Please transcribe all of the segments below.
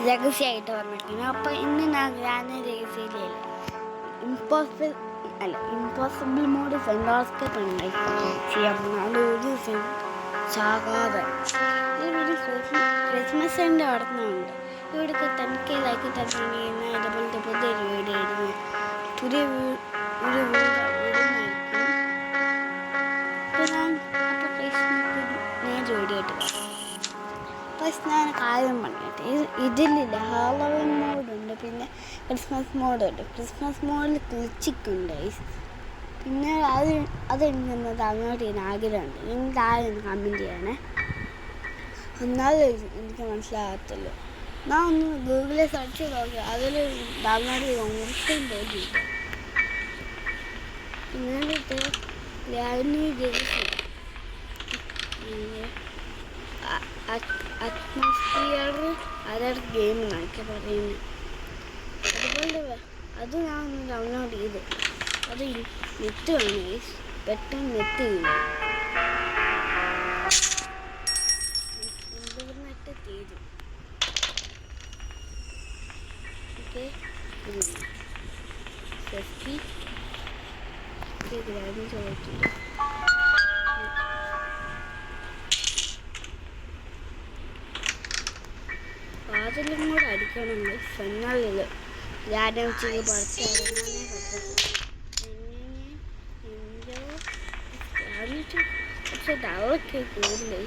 രഹസ്യമായിട്ട് വന്നിരിക്കുന്നത്. അപ്പോൾ ഇന്ന് ഞാൻ രഹസ്യയില്ല ഇമ്പോസിബിൾ മോഡ് ഫെൻഡോസ്കേപ്പ് ചെയ്യാൻ പോകുന്നത്. ഒരു ചാകാതെ ക്രിസ്മസിൻ്റെ ഓർമ്മയുണ്ട്. ഇവിടേക്ക് 10K ലൈക്ക് തരുന്ന ഇതുപോലത്തെ പുതിയൊരു വീഡിയോ ആയിരുന്നു. പുതിയ ഒരു വീഡിയോ ആയിട്ട് ഫസ്റ്റ് ഞാൻ കാര്യം പറഞ്ഞിട്ട് ഇതിലില്ല. ഹാലോവിൻ മോഡുണ്ട്, പിന്നെ ക്രിസ്മസ് മോഡുണ്ട്. ക്രിസ്മസ് മോഡിൽ ക്ലിച്ചിക്കുണ്ട്. പിന്നെ അതെനിക്ക് ഡൗൺലോഡ് ചെയ്യാൻ ആഗ്രഹമുണ്ട്. നിങ്ങൾ താഴെ കമൻറ്റ് ചെയ്യണേ. എന്നാലും എനിക്ക് മനസ്സിലാകത്തുള്ളൂ. ഞാൻ ഒന്ന് ഗൂഗിളിൽ സെർച്ച് ചെയ്ത് നോക്കി, അതിൽ ഡൗൺലോഡ് ചെയ്ത് ഒട്ടും പോയിട്ടില്ല. എന്നിട്ട് അറ്റ്മോസ്ഫിയർ അതർ ഗെയിം എന്നൊക്കെ പറയുന്നത്. അതുപോലെ അത് ഞാൻ ഒന്ന് ഡൗൺലോഡ് ചെയ്തു. അത് നെറ്റ് വേണം, പെട്ടെന്ന് നെറ്റ് ചെയ്യും. ഇന്റർനെറ്റ് തീരും. ഓക്കെ, ചോദിച്ചില്ല. വാതിലും കൂടെ അടിക്കണമെങ്കിൽ ഫെന്നാലിൽ ഞാനും ചെയ്ത് പുറത്തിറങ്ങാനേ പറ്റും. പക്ഷെ അവർക്ക് കൂടുതൽ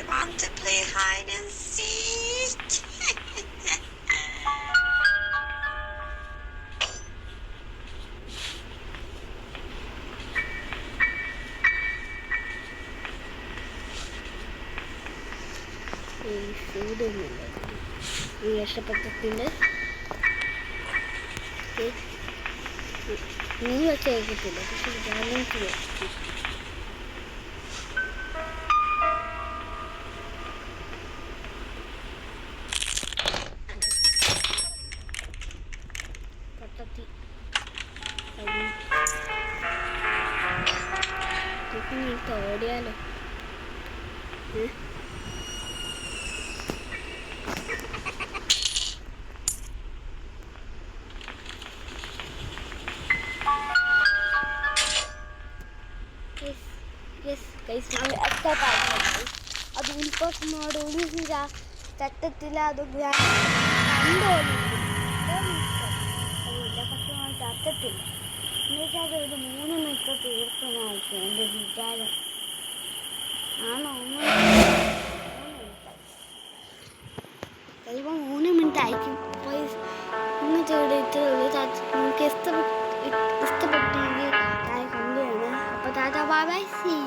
Want to play hide and seek? ഇഷ്ടപ്പെട്ടതിൻ്റെ നീ വെച്ച് കേൾക്കത്തില്ല, പക്ഷെ ഞാനെനിക്ക് ഓടിയാലോ. അത് ഉൽപ്പന്നോട് ഒരു തട്ടത്തില്ല. അത് പക്ഷെ തട്ടത്തില്ല. എന്നുവെച്ചാൽ ഒരു 3 മിനിറ്റ് തീർക്കണമായിരിക്കും എൻ്റെ വിചാരം. ആണോ? ചിലപ്പോൾ 3 മിനിറ്റ് ആയിരിക്കും. അപ്പോൾ ഇന്നത്തെ വീഡിയോ ഇത്രയേ ഉള്ളൂ. നിങ്ങൾക്ക് ഇഷ്ടപ്പെട്ടെങ്കിൽ താഴെ കമന്റ് ചെയ്യണം. അപ്പോൾ tata, bye bye, see U.